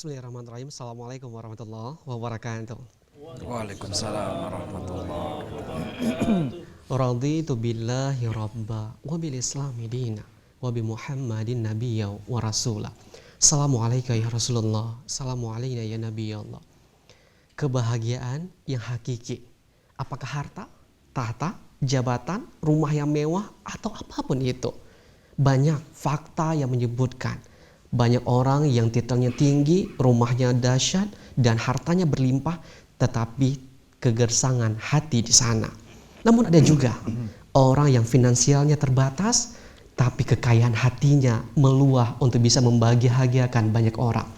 Bismillahirrahmanirrahim. Assalamualaikum warahmatullahi wabarakatuh. Waalaikumsalam warahmatullahi Raditu billahi rabba wa bil islami dina wa bi Muhammadin nabiyya wa rasula. Assalamualaikum ya Rasulullah. Assalamualaikum ya Nabi Allah. Kebahagiaan yang hakiki, apakah harta, tahta, jabatan, rumah yang mewah, atau apapun itu? Banyak fakta yang menyebutkan banyak orang yang titelnya tinggi, rumahnya dahsyat, dan hartanya berlimpah, tetapi kegersangan hati di sana. Namun ada juga orang yang finansialnya terbatas, tapi kekayaan hatinya meluah untuk bisa membahagiakan banyak orang.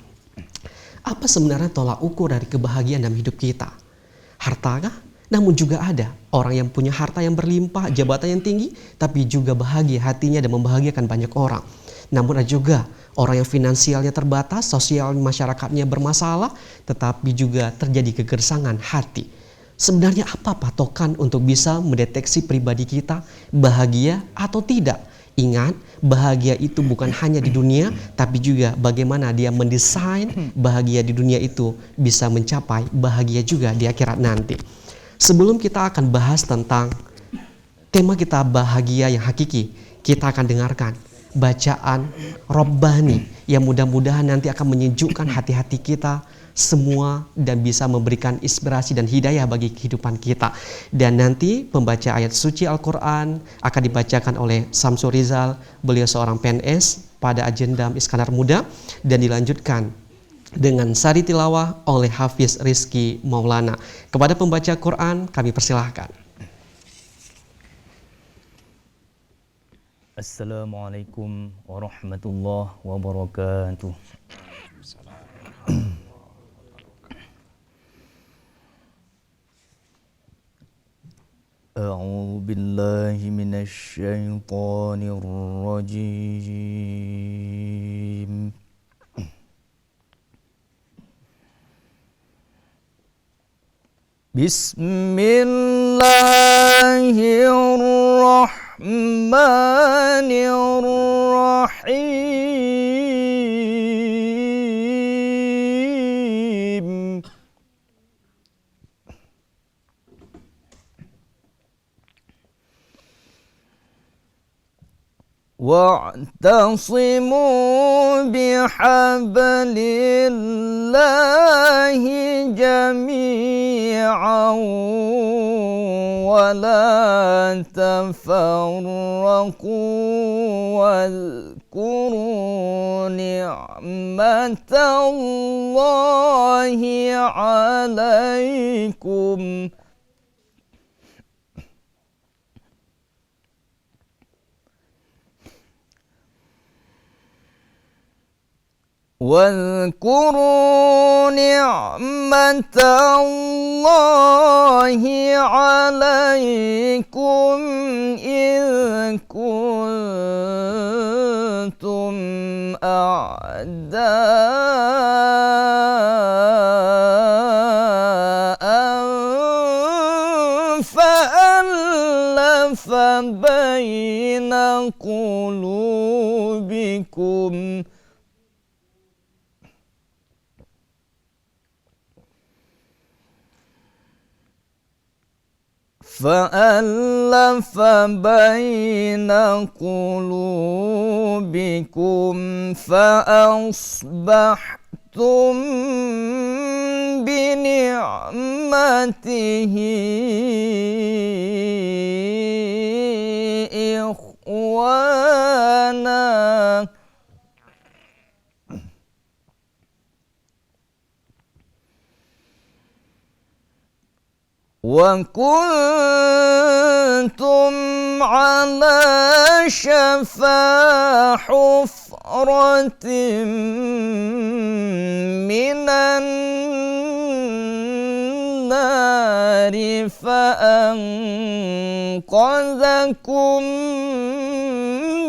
Apa sebenarnya tolak ukur dari kebahagiaan dalam hidup kita? Hartakah? Namun juga ada orang yang punya harta yang berlimpah, jabatan yang tinggi, tapi juga bahagia hatinya dan membahagiakan banyak orang. Namun ada juga orang yang finansialnya terbatas, sosial masyarakatnya bermasalah, tetapi juga terjadi kegersangan hati. Sebenarnya apa patokan untuk bisa mendeteksi pribadi kita bahagia atau tidak? Ingat, bahagia itu bukan hanya di dunia, tapi juga bagaimana dia mendesain bahagia di dunia itu bisa mencapai bahagia juga di akhirat nanti. Sebelum kita akan bahas tentang tema kita bahagia yang hakiki, kita akan dengarkan bacaan Rabbani yang mudah-mudahan nanti akan menyejukkan hati-hati kita semua dan bisa memberikan inspirasi dan hidayah bagi kehidupan kita. Dan nanti pembaca ayat suci Al-Quran akan dibacakan oleh Samsul Rizal, beliau seorang PNS pada Ajendam Iskandar Muda, dan dilanjutkan dengan sari tilawah oleh Hafiz Rizky Maulana. Kepada pembaca Quran kami persilahkan. Assalamualaikum warahmatullahi wabarakatuh. A'udzu billahi minasy syaithanir rajim. Bismillahirrahmanirrahim. Wa'tasimu bihablillahi jami'an wa la tafarraqu wadhkuru ni'matallahi 'alaikum واذكروا نعمة الله عليكم إذ كنتم أعداء فألف بين قلوبكم فألف بين قلوبكم فأصبحتم بنعمته إخوانا وكنتم على شفا حفرة من النار فأنقذكم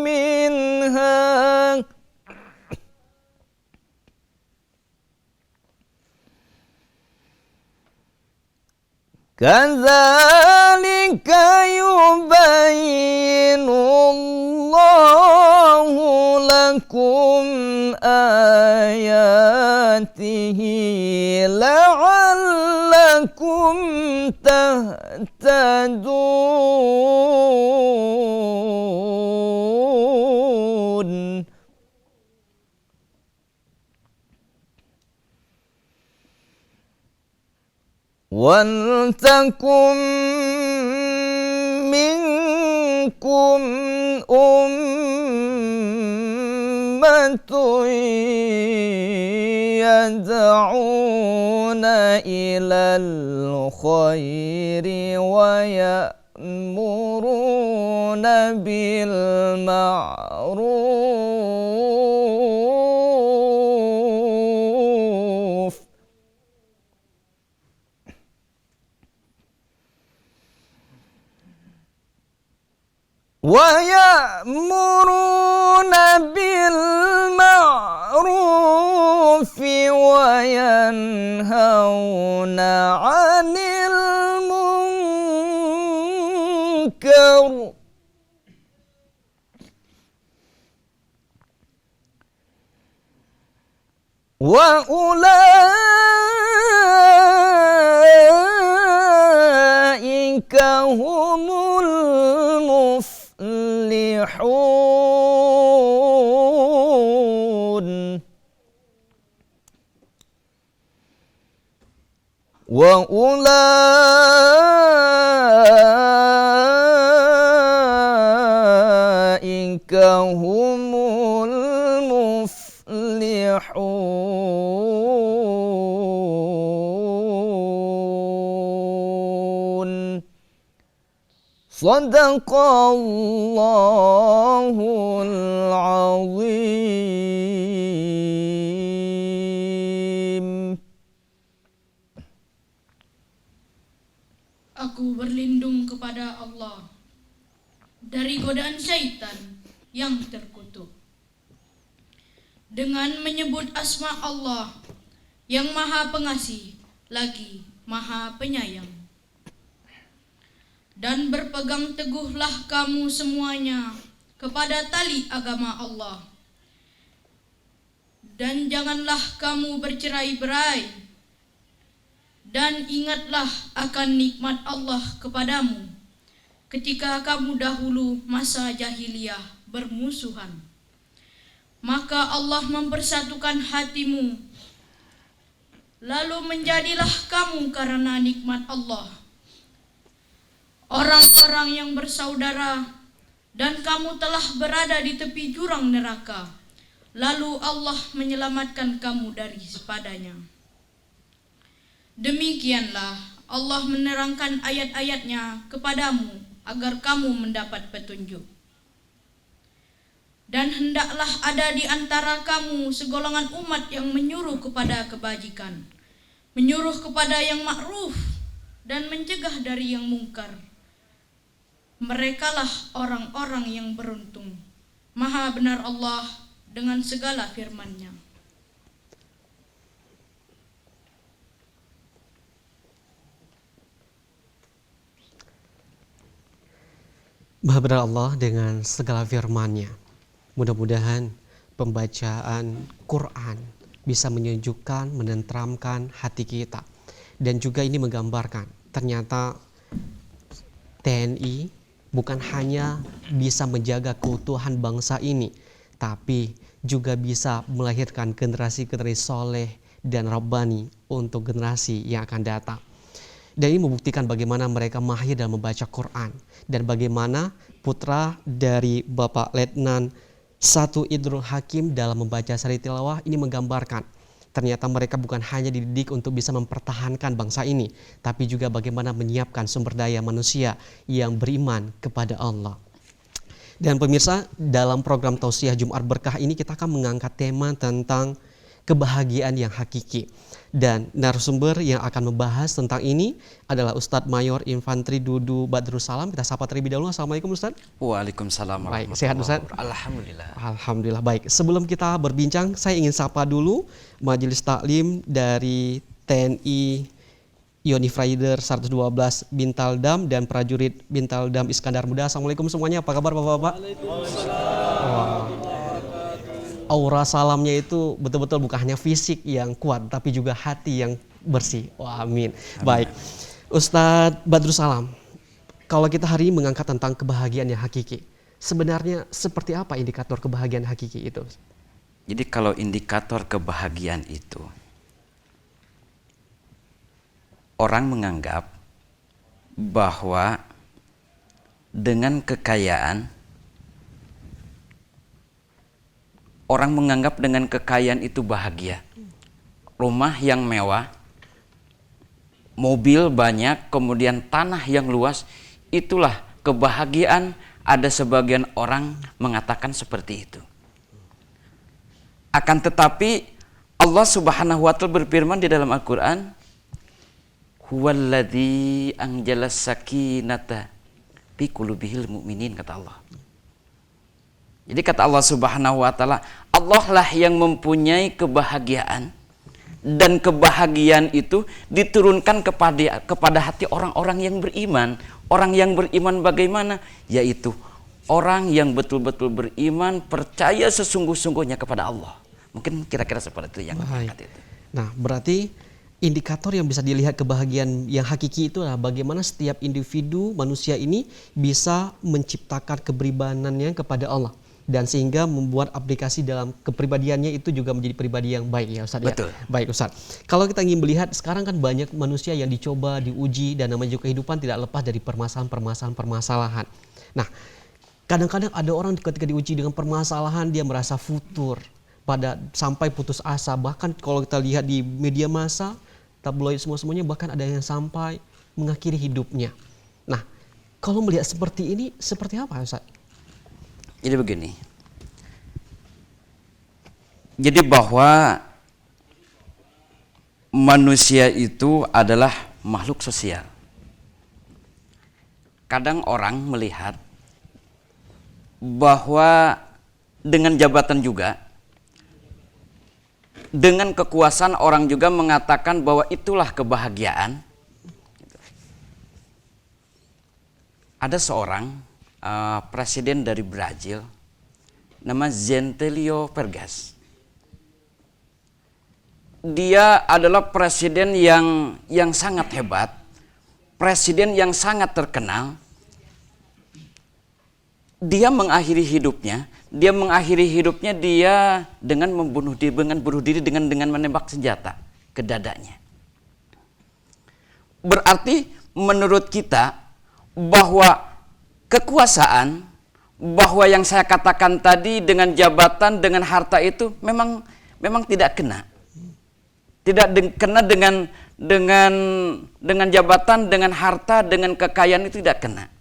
منها كذلك يبين الله لكم آياته لعلكم تهتدون ولتكن منكم أمة يدعون إلى الخير ويأمرون بالمعروف وينهون عن المنكر وأولئك هم المفلحون وأولئك هم المفلحون صدق الله العظيم. Aku berlindung kepada Allah dari godaan syaitan yang terkutuk. Dengan menyebut asma Allah yang maha pengasih lagi maha penyayang. Dan berpegang teguhlah kamu semuanya kepada tali agama Allah. Dan janganlah kamu bercerai-berai. Dan ingatlah akan nikmat Allah kepadamu ketika kamu dahulu masa jahiliyah bermusuhan. Maka Allah mempersatukan hatimu, lalu menjadilah kamu karena nikmat Allah orang-orang yang bersaudara, dan kamu telah berada di tepi jurang neraka, lalu Allah menyelamatkan kamu daripadanya. Demikianlah Allah menerangkan ayat-ayatnya kepadamu agar kamu mendapat petunjuk. Dan hendaklah ada di antara kamu segolongan umat yang menyuruh kepada kebajikan, menyuruh kepada yang ma'ruf, dan mencegah dari yang mungkar. Merekalah orang-orang yang beruntung. Maha benar Allah dengan segala firman-Nya. Maha benar Allah dengan segala firman-Nya. Mudah-mudahan pembacaan Quran bisa menyejukkan, menenteramkan hati kita. Dan juga ini menggambarkan ternyata TNI bukan hanya bisa menjaga keutuhan bangsa ini, tapi juga bisa melahirkan generasi-generasi soleh dan rabbani untuk generasi yang akan datang. Dan ini membuktikan bagaimana mereka mahir dalam membaca Quran, dan bagaimana putra dari Bapak Letnan Satu Idrul Hakim dalam membaca sari tilawah ini menggambarkan ternyata mereka bukan hanya dididik untuk bisa mempertahankan bangsa ini, tapi juga bagaimana menyiapkan sumber daya manusia yang beriman kepada Allah. Dan pemirsa, dalam program Tausiah Jumat Berkah ini kita akan mengangkat tema tentang kebahagiaan yang hakiki. Dan narasumber yang akan membahas tentang ini adalah Ustadz Mayor Infantri Dudu Badrussalam. Kita sapa terlebih dahulu. Assalamualaikum Ustadz. Waalaikumsalam. Baik, sehat Ustadz? Alhamdulillah. Alhamdulillah, baik. Sebelum kita berbincang, saya ingin sapa dulu Majelis Taklim dari TNI Yonif Rider 112 Bintaldam dan prajurit Bintaldam Iskandar Muda. Assalamualaikum semuanya, apa kabar Bapak-Bapak? Waalaikumsalam. aura salamnya itu betul-betul bukan hanya fisik yang kuat, tapi juga hati yang bersih. Wah, amin. Baik, Ustadz Badrus Salam, kalau kita hari ini mengangkat tentang kebahagiaan yang hakiki, sebenarnya seperti apa indikator kebahagiaan hakiki itu? Jadi kalau indikator kebahagiaan itu, orang menganggap bahwa dengan kekayaan, orang menganggap dengan kekayaan itu bahagia. Rumah yang mewah, mobil banyak, kemudian tanah yang luas, itulah kebahagiaan. Ada sebagian orang mengatakan seperti itu. Akan tetapi Allah Subhanahu wa taala berfirman di dalam Al-Qur'an, "Huwallazi anjalas sakinata fi qulubihil mu'minin," kata Allah. Jadi kata Allah Subhanahu wa taala, Allah lah yang mempunyai kebahagiaan, dan kebahagiaan itu diturunkan kepada hati orang-orang yang beriman. Orang yang beriman bagaimana? Yaitu orang yang betul-betul beriman, percaya sesungguh-sungguhnya kepada Allah. Mungkin kira-kira seperti itu yang Baik. itu. Nah, berarti indikator yang bisa dilihat kebahagiaan yang hakiki itu adalah bagaimana setiap individu manusia ini bisa menciptakan kepribadiannya kepada Allah, dan sehingga membuat aplikasi dalam kepribadiannya itu juga menjadi pribadi yang baik, ya Ustaz. Betul. Ya? Baik Ustaz. Kalau kita ingin melihat sekarang kan banyak manusia yang dicoba, diuji, dan namanya juga kehidupan tidak lepas dari permasalahan. Nah, kadang-kadang ada orang ketika diuji dengan permasalahan dia merasa futur, sampai putus asa. Bahkan kalau kita lihat di media massa, tabloid semuanya, bahkan ada yang sampai mengakhiri hidupnya. Nah, kalau melihat seperti ini, seperti apa Ustaz? Jadi begini. Jadi bahwa manusia itu adalah makhluk sosial. Kadang orang melihat bahwa dengan jabatan juga, dengan kekuasaan, orang juga mengatakan bahwa itulah kebahagiaan. Ada seorang presiden dari Brazil, nama Zentelio Vargas. Dia adalah presiden yang sangat hebat, presiden yang sangat terkenal. Dia mengakhiri hidupnya dengan bunuh diri dengan menembak senjata ke dadanya. Berarti menurut kita bahwa kekuasaan, bahwa yang saya katakan tadi dengan jabatan, dengan harta itu memang tidak kena. Tidak kena dengan jabatan, dengan harta, dengan kekayaan itu tidak kena.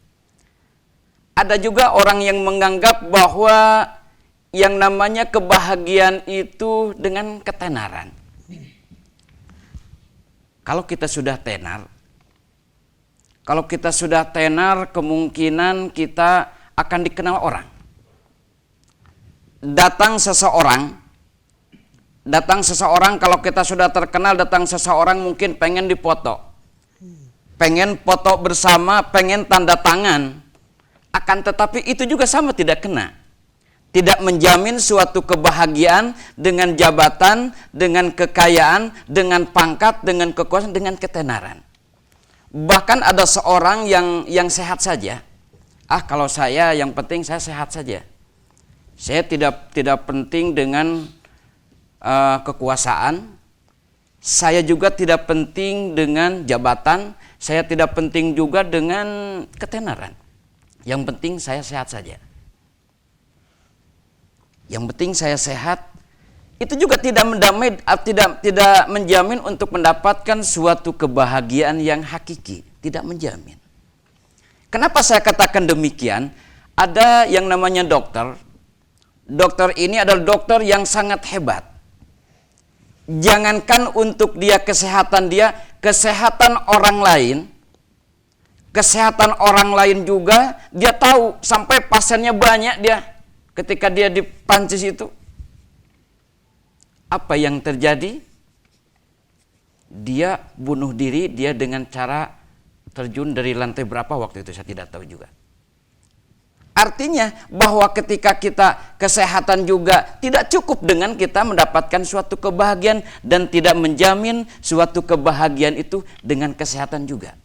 Ada juga orang yang menganggap bahwa yang namanya kebahagiaan itu dengan ketenaran. Kalau kita sudah tenar, kemungkinan kita akan dikenal orang. Datang seseorang, kalau kita sudah terkenal, datang seseorang mungkin pengen dipoto. Pengen foto bersama, pengen tanda tangan. Akan tetapi itu juga sama, tidak kena. Tidak menjamin suatu kebahagiaan dengan jabatan, dengan kekayaan, dengan pangkat, dengan kekuasaan, dengan ketenaran. Bahkan ada seorang yang sehat saja. Kalau saya yang penting saya sehat saja. Saya tidak penting dengan kekuasaan. Saya juga tidak penting dengan jabatan. Saya tidak penting juga dengan ketenaran. Yang penting saya sehat saja. Yang penting saya sehat. Itu juga tidak menjamin untuk mendapatkan suatu kebahagiaan yang hakiki. Tidak menjamin. Kenapa saya katakan demikian? Ada yang namanya dokter. Dokter ini adalah dokter yang sangat hebat. Jangankan untuk kesehatan orang lain. Kesehatan orang lain juga dia tahu, sampai pasiennya banyak dia. Ketika dia di Prancis itu, apa yang terjadi? Dia bunuh diri, dia dengan cara terjun dari lantai berapa waktu itu saya tidak tahu juga. Artinya bahwa ketika kita kesehatan juga tidak cukup dengan kita mendapatkan suatu kebahagiaan dan tidak menjamin suatu kebahagiaan itu dengan kesehatan juga.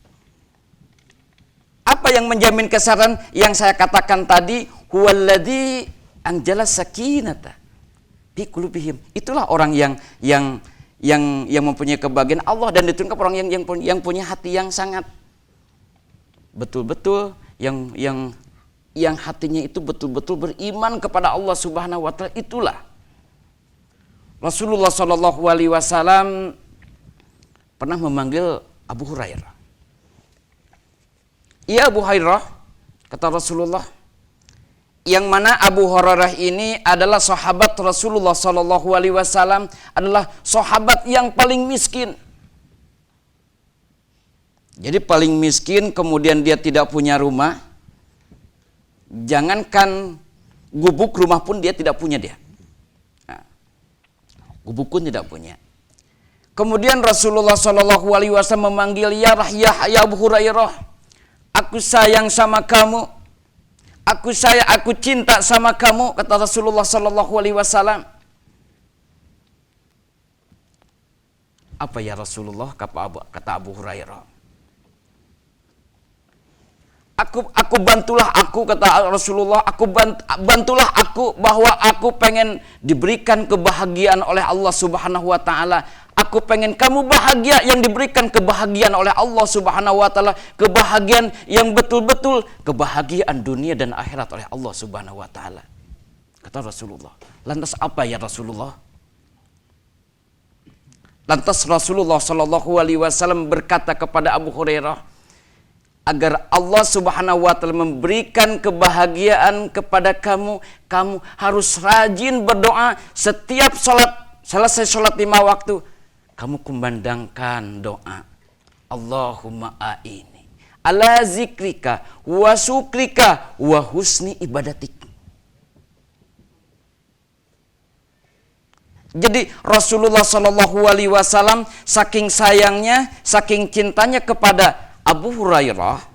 Apa yang menjamin kesehatan? Yang saya katakan tadi, huwallazi anjala sakinata fi qulubihim. Itulah orang yang mempunyai kebahagiaan Allah, dan diturunkan orang yang punya hati yang sangat betul-betul yang hatinya itu betul-betul beriman kepada Allah Subhanahu wa taala. Itulah Rasulullah Shallallahu alaihi wasallam pernah memanggil Abu Hurairah. "Ya Abu Hurairah," kata Rasulullah, yang mana Abu Hurairah ini adalah sahabat Rasulullah Shallallahu alaihi wasallam, adalah sahabat yang paling miskin. Jadi paling miskin, kemudian dia tidak punya rumah. Jangankan gubuk, rumah pun dia tidak punya dia. Nah, gubuk pun tidak punya. Kemudian Rasulullah Shallallahu alaihi wasallam memanggil, ya Abu Hurairah, aku sayang sama kamu. Aku cinta sama kamu, kata Rasulullah Shallallahu alaihi wasallam. Apa ya Rasulullah, kata Abu Hurairah. Aku bantulah aku, kata Rasulullah, bantulah aku, bahwa aku pengen diberikan kebahagiaan oleh Allah Subhanahu wa taala. Aku pengen kamu bahagia, yang diberikan kebahagiaan oleh Allah Subhanahu wa taala, kebahagiaan yang betul-betul kebahagiaan dunia dan akhirat oleh Allah Subhanahu wa taala. Kata Rasulullah. Lantas apa ya Rasulullah? Lantas Rasulullah Shallallahu alaihi wasallam berkata kepada Abu Hurairah, agar Allah Subhanahu wa taala memberikan kebahagiaan kepada kamu, kamu harus rajin berdoa setiap selesai sholat 5 waktu. Kamu kumandangkan doa, Allahumma a'ini ala zikrika wa syukrika wa husni ibadatik. Jadi Rasulullah Shallallahu alaihi wasallam saking sayangnya, saking cintanya kepada Abu Hurairah,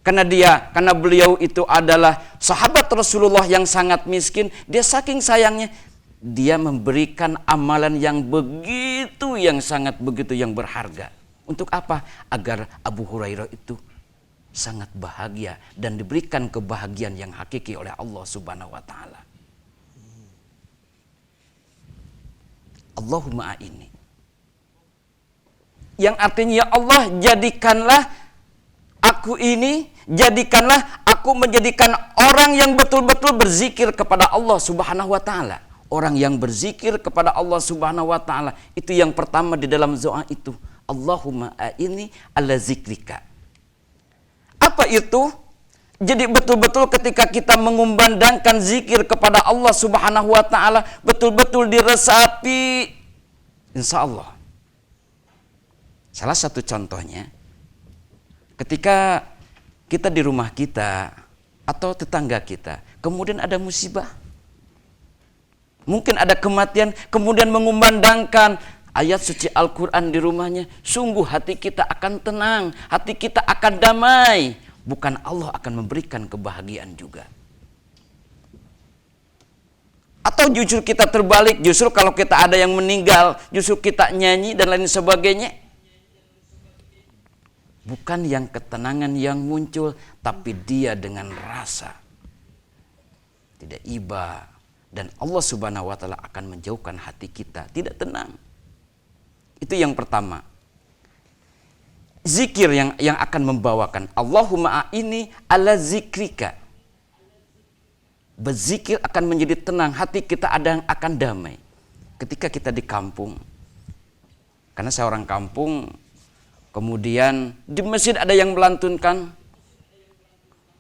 karena beliau itu adalah sahabat Rasulullah yang sangat miskin, dia saking sayangnya dia memberikan amalan yang begitu yang berharga. Untuk apa? Agar Abu Hurairah itu sangat bahagia dan diberikan kebahagiaan yang hakiki oleh Allah Subhanahu wa taala. Allahumma a'inni, yang artinya, ya Allah, jadikanlah aku menjadikan orang yang betul-betul berzikir kepada Allah Subhanahu wa taala. Orang yang berzikir kepada Allah Subhanahu wa taala, itu yang pertama di dalam doa itu, Allahumma a'inni ala zikrika. Apa itu? Jadi betul-betul ketika kita mengumandangkan zikir kepada Allah Subhanahu wa taala, betul-betul diresapi, insya Allah. Salah satu contohnya, ketika kita di rumah kita atau tetangga kita, kemudian ada musibah, mungkin ada kematian, kemudian mengumandangkan ayat suci Al-Quran di rumahnya, sungguh hati kita akan tenang, hati kita akan damai. Bukan Allah akan memberikan kebahagiaan juga. Atau justru kita terbalik, justru kalau kita ada yang meninggal, justru kita nyanyi dan lain sebagainya. Bukan yang ketenangan yang muncul, tapi dia dengan rasa tidak iba, dan Allah Subhanahu wa taala akan menjauhkan hati kita tidak tenang. Itu yang pertama. Zikir yang akan membawakan Allahumma a'inni ala zikrika. Berzikir akan menjadi tenang, hati kita akan damai. Ketika kita di kampung, karena saya orang kampung, kemudian di masjid ada yang melantunkan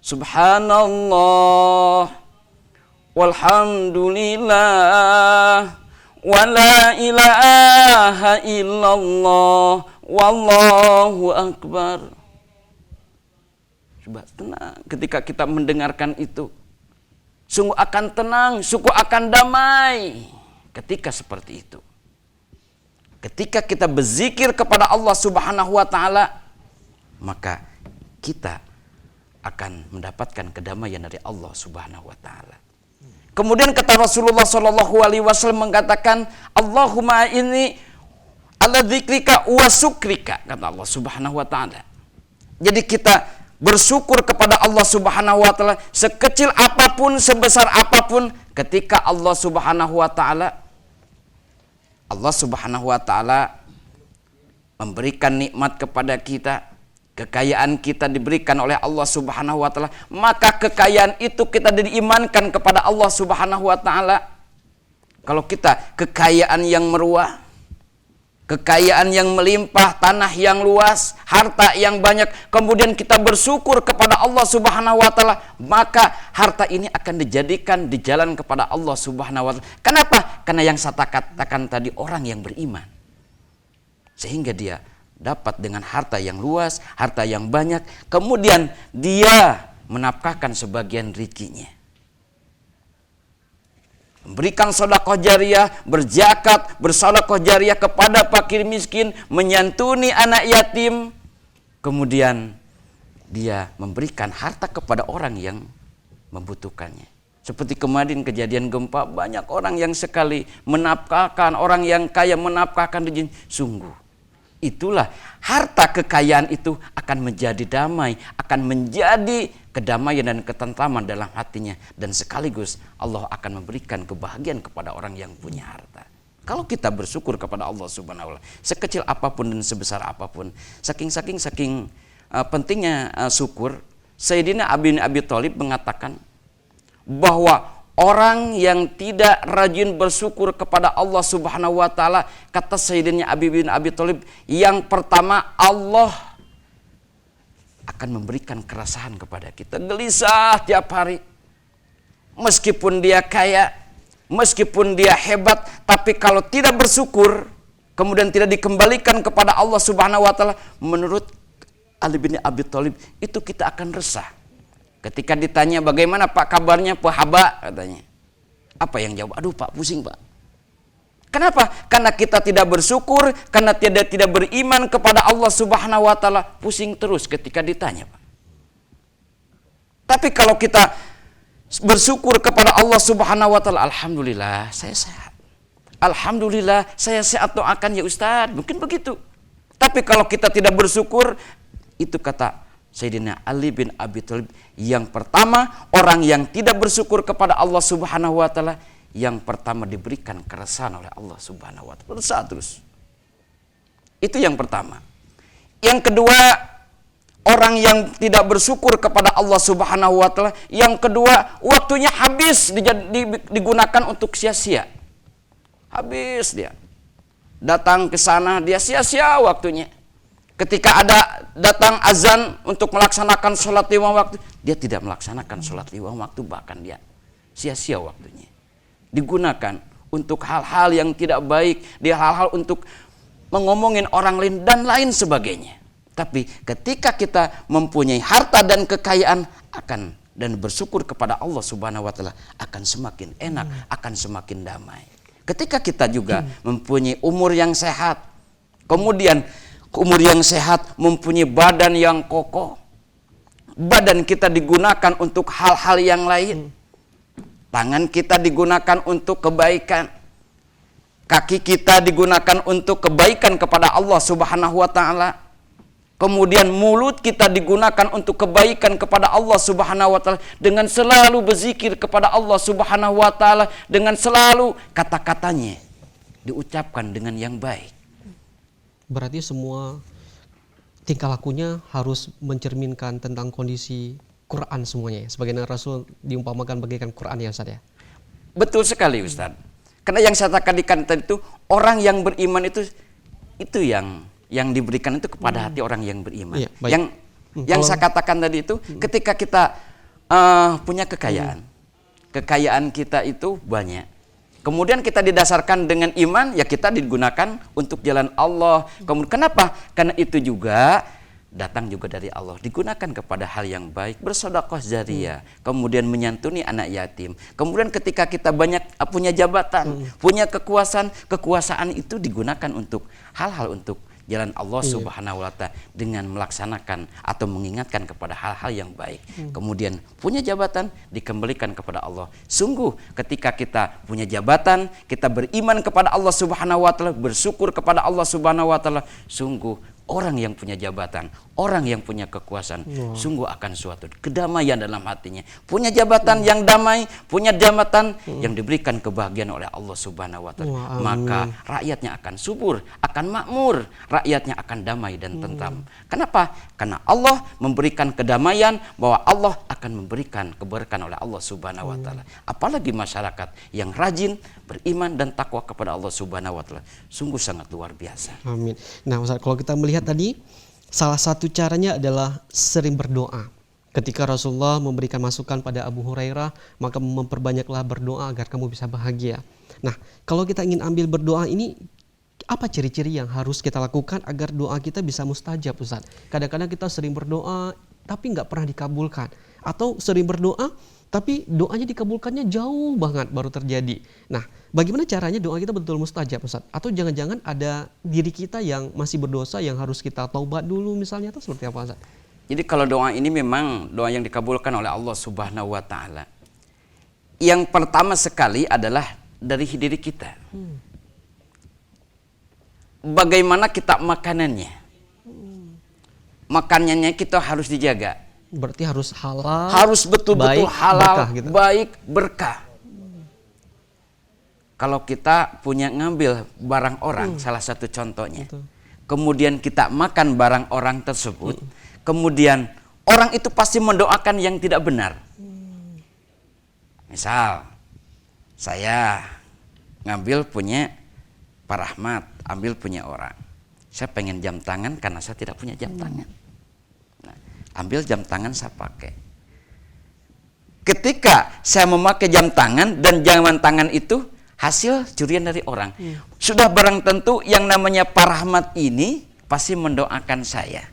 Subhanallah walhamdulillah wala ilaha illallah wallahu akbar. Coba tenang ketika kita mendengarkan itu. Sungguh akan tenang, sungguh akan damai ketika seperti itu. Ketika kita berzikir kepada Allah Subhanahu wa taala, maka kita akan mendapatkan kedamaian dari Allah Subhanahu wa taala. Kemudian kata Rasulullah Shallallahu alaihi wasallam mengatakan, Allahumma inni ala dzikrika wa syukrika, kata Allah Subhanahu wa taala. Jadi kita bersyukur kepada Allah Subhanahu wa taala sekecil apapun, sebesar apapun, ketika Allah Subhanahu wa taala memberikan nikmat kepada kita, kekayaan kita diberikan oleh Allah Subhanahu wa taala, maka kekayaan itu kita diimankan kepada Allah Subhanahu wa taala. Kalau kita kekayaan yang meruah, kekayaan yang melimpah, tanah yang luas, harta yang banyak, kemudian kita bersyukur kepada Allah Subhanahu wa taala, maka harta ini akan dijadikan di jalan kepada Allah Subhanahu wa taala. Kenapa? Karena yang saya katakan tadi, orang yang beriman. Sehingga dia dapat dengan harta yang luas, harta yang banyak, kemudian dia menafkahkan sebagian rezekinya. Memberikan sedekah jariyah, berzakat, bersedekah jariyah kepada fakir miskin, menyantuni anak yatim. Kemudian dia memberikan harta kepada orang yang membutuhkannya. Seperti kemarin kejadian gempa, banyak orang yang sekali menafkahkan, orang yang kaya menafkahkan rezeki. Sungguh itulah harta kekayaan itu akan menjadi damai, akan menjadi kedamaian dan ketentraman dalam hatinya, dan sekaligus Allah akan memberikan kebahagiaan kepada orang yang punya harta. Kalau kita bersyukur kepada Allah Subhanahu wa taala, sekecil apapun dan sebesar apapun, saking pentingnya syukur, Sayyidina Ali bin Abi Thalib mengatakan bahwa orang yang tidak rajin bersyukur kepada Allah Subhanahu wa taala, kata Sayyidina Ali bin Abi Thalib, yang pertama Allah akan memberikan keresahan kepada kita, gelisah tiap hari. Meskipun dia kaya, meskipun dia hebat, tapi kalau tidak bersyukur, kemudian tidak dikembalikan kepada Allah Subhanahu wa taala, menurut Ali bin Abi Thalib itu kita akan resah. Ketika ditanya bagaimana Pak kabarnya, Pak Haba, katanya. Apa yang jawab? Aduh Pak, pusing Pak. Kenapa? Karena kita tidak bersyukur, karena tidak beriman kepada Allah Subhanahu wa taala, pusing terus ketika ditanya, Pak. Tapi kalau kita bersyukur kepada Allah Subhanahu wa taala, alhamdulillah saya sehat. Alhamdulillah saya sehat, doakan ya Ustadz, mungkin begitu. Tapi kalau kita tidak bersyukur, itu kata Sayyidina Ali bin Abi Thalib, yang pertama orang yang tidak bersyukur kepada Allah Subhanahu wa taala, yang pertama diberikan keresahan oleh Allah Subhanahu wa taala, resah terus. Itu yang pertama. Yang kedua, orang yang tidak bersyukur kepada Allah Subhanahu wa taala, yang kedua waktunya habis digunakan untuk sia-sia. Habis dia. Datang ke sana dia sia-sia waktunya. Ketika ada datang azan untuk melaksanakan sholat 5 waktu, dia tidak melaksanakan sholat 5 waktu, bahkan dia sia-sia waktunya. Digunakan untuk hal-hal yang tidak baik, dia hal-hal untuk mengomongin orang lain dan lain sebagainya. Tapi ketika kita mempunyai harta dan kekayaan, akan dan bersyukur kepada Allah Subhanahu wa taala, akan semakin enak, akan semakin damai. Ketika kita juga mempunyai umur yang sehat, kemudian umur yang sehat, mempunyai badan yang kokoh, badan kita digunakan untuk hal-hal yang lain, tangan kita digunakan untuk kebaikan, kaki kita digunakan untuk kebaikan kepada Allah Subhanahu wa taala, kemudian mulut kita digunakan untuk kebaikan kepada Allah Subhanahu wa taala, dengan selalu berzikir kepada Allah Subhanahu wa taala, dengan selalu kata-katanya diucapkan dengan yang baik. Berarti semua tingkah lakunya harus mencerminkan tentang kondisi Quran semuanya ya. Sebagaimana Rasul diumpamakan bagaikan Quran ya Ustaz ya. Betul sekali Ustaz. Karena yang saya katakan tadi itu, orang yang beriman itu yang diberikan itu kepada hati orang yang beriman. Iya, baik. Yang saya katakan tadi itu, ketika kita punya kekayaan, kekayaan kita itu banyak. Kemudian kita didasarkan dengan iman, ya kita digunakan untuk jalan Allah. Kemudian kenapa? Karena itu juga datang juga dari Allah. Digunakan kepada hal yang baik, bersedekah jariyah, kemudian menyantuni anak yatim. Kemudian ketika kita banyak punya jabatan, punya kekuasaan itu digunakan untuk hal-hal untuk jalan Allah Subhanahu wa taala dengan melaksanakan atau mengingatkan kepada hal-hal yang baik. Kemudian punya jabatan dikembalikan kepada Allah. Sungguh ketika kita punya jabatan, kita beriman kepada Allah Subhanahu wa taala, bersyukur kepada Allah Subhanahu wa taala, sungguh orang yang punya jabatan, orang yang punya kekuasaan, sungguh akan suatu kedamaian dalam hatinya. Punya jabatan yang damai, punya jabatan yang diberikan kebahagiaan oleh Allah Subhanahu wa taala. Maka rakyatnya akan subur, akan makmur, rakyatnya akan damai dan tentram. Kenapa? Karena Allah memberikan kedamaian, bahwa Allah akan memberikan keberkahan oleh Allah Subhanahu wa taala. Apalagi masyarakat yang rajin, beriman dan takwa kepada Allah Subhanahu wa taala, sungguh sangat luar biasa. Amin. Nah Ustaz, kalau kita melihat tadi, salah satu caranya adalah sering berdoa. Ketika Rasulullah memberikan masukan pada Abu Hurairah, maka memperbanyaklah berdoa agar kamu bisa bahagia. Nah, kalau kita ingin ambil berdoa ini, apa ciri-ciri yang harus kita lakukan agar doa kita bisa mustajab, Ustaz? Kadang-kadang kita sering berdoa tapi nggak pernah dikabulkan, atau sering berdoa tapi doanya dikabulkannya jauh banget baru terjadi. Nah, bagaimana caranya doa kita betul mustajab, Ustaz? Atau jangan-jangan ada diri kita yang masih berdosa yang harus kita taubat dulu misalnya, atau seperti apa, Ustaz? Jadi kalau doa ini memang doa yang dikabulkan oleh Allah Subhanahu wa taala. Yang pertama sekali adalah dari diri kita. Bagaimana kita makanannya? Makanannya kita harus dijaga. Berarti harus halal, harus betul-betul halal, berkah gitu. baik, berkah. Kalau kita punya ngambil barang orang, salah satu contohnya, kemudian kita makan barang orang tersebut, kemudian orang itu pasti mendoakan yang tidak benar. Misal, saya ngambil punya Pak Rahmat, ambil punya orang. Saya pengen jam tangan karena saya tidak punya jam tangan. Ambil jam tangan saya pakai. Ketika saya memakai jam tangan dan jam tangan itu hasil curian dari orang, sudah barang tentu yang namanya Pak Rahmat ini pasti mendoakan saya.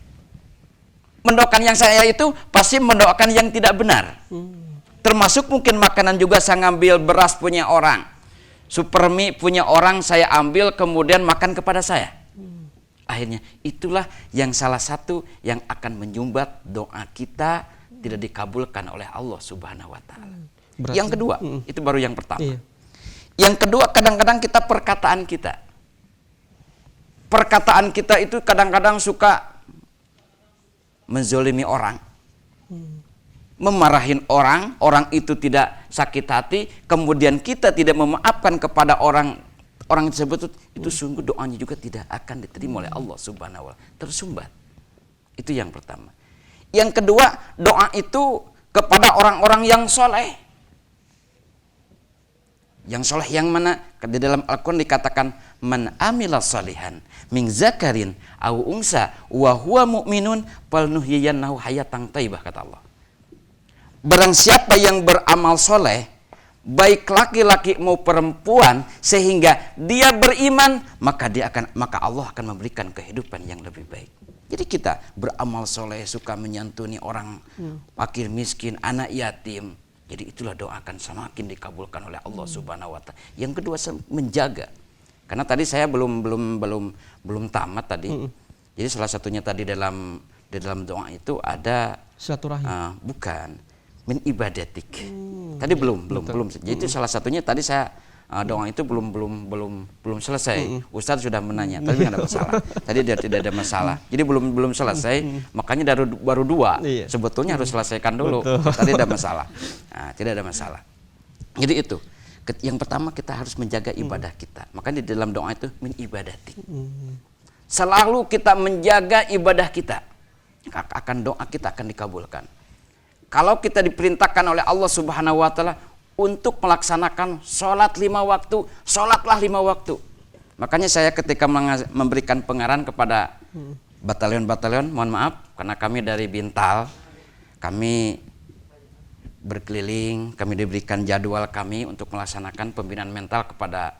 Mendoakan yang saya itu pasti mendoakan yang tidak benar. Termasuk mungkin makanan juga saya ngambil beras punya orang, supermi punya orang saya ambil kemudian makan kepada saya. Akhirnya itulah yang salah satu yang akan menyumbat doa kita tidak dikabulkan oleh Allah Subhanahu wa taala. Yang kedua, itu baru yang pertama. Iya. Yang kedua, kadang-kadang kita perkataan kita. Perkataan kita itu kadang-kadang suka menzolimi orang. Memarahin orang, orang itu tidak sakit hati, kemudian kita tidak memaafkan kepada orang tersebut, itu sungguh doanya juga tidak akan diterima oleh Allah Subhanahu wa taala, tersumbat. Itu yang pertama. Yang kedua, doa itu kepada orang-orang yang soleh. Yang soleh yang mana? Di dalam Al-Quran dikatakan man amila salihan min zakarin au unsa wa huwa mu'minun falnuhyiyannahu hayatan thayyibah, kata Allah. Barang siapa yang beramal soleh, baik laki-laki mau perempuan, sehingga dia beriman, maka Allah akan memberikan kehidupan yang lebih baik. Jadi kita beramal soleh, suka menyantuni orang fakir miskin, anak yatim. Jadi itulah doa akan semakin dikabulkan oleh Allah Subhanahu wa taala. Yang kedua, menjaga. Karena tadi saya belum tamat tadi. Jadi salah satunya tadi di dalam doa itu ada silaturahim. Bukan. Min ibadatik. Tadi belum. Jadi salah satunya tadi saya doa itu belum selesai. Ustadz sudah menanya, tapi nggak ada masalah. Tadi tidak ada masalah. Jadi belum selesai, makanya baru dua. Iya. Sebetulnya harus selesaikan dulu. Tadi ada masalah. Nah, tidak ada masalah. Jadi itu. Yang pertama kita harus menjaga ibadah kita. Makanya di dalam doa itu min ibadatik. Selalu kita menjaga ibadah kita. Doa kita akan dikabulkan. Kalau kita diperintahkan oleh Allah Subhanahu wa taala untuk melaksanakan sholat 5 waktu, sholatlah 5 waktu. Makanya saya ketika memberikan pengarahan kepada batalion-batalion, mohon maaf karena kami dari Bintal, kami berkeliling, kami diberikan jadwal kami untuk melaksanakan pembinaan mental kepada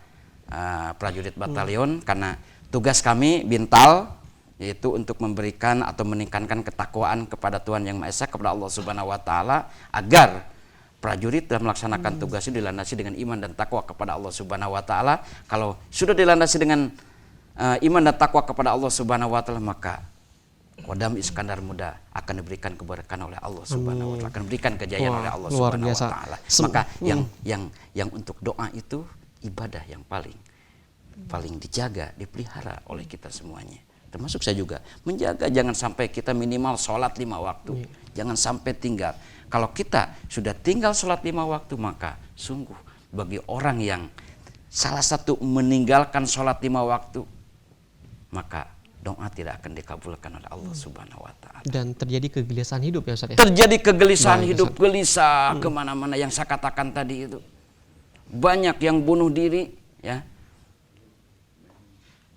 prajurit batalion, karena tugas kami Bintal yaitu untuk memberikan atau meningkatkan ketakwaan kepada Tuhan Yang Maha Esa, kepada Allah Subhanahu wa taala, agar prajurit dalam melaksanakan tugas itu dilandasi dengan iman dan takwa kepada Allah Subhanahu wa taala. Kalau sudah dilandasi dengan iman dan takwa kepada Allah Subhanahu wa taala, maka Kodam Iskandar Muda akan diberikan keberkahan oleh Allah Subhanahu wa taala, akan diberikan kejayaan oleh Allah luar Subhanahu wa biasa. taala. Maka yang untuk doa itu ibadah yang paling dijaga, dipelihara oleh kita semuanya. Termasuk saya juga menjaga jangan sampai kita minimal sholat 5 waktu. Jangan sampai tinggal. Kalau kita sudah tinggal sholat 5 waktu, maka sungguh bagi orang yang salah satu meninggalkan sholat 5 waktu, maka doa tidak akan dikabulkan oleh Allah Subhanahu wa taala. Dan terjadi kegelisahan hidup ya Ustaz ya. Terjadi kegelisahan Baik, hidup, Ustaz. gelisah kemana-mana yang saya katakan tadi itu. Banyak yang bunuh diri, ya.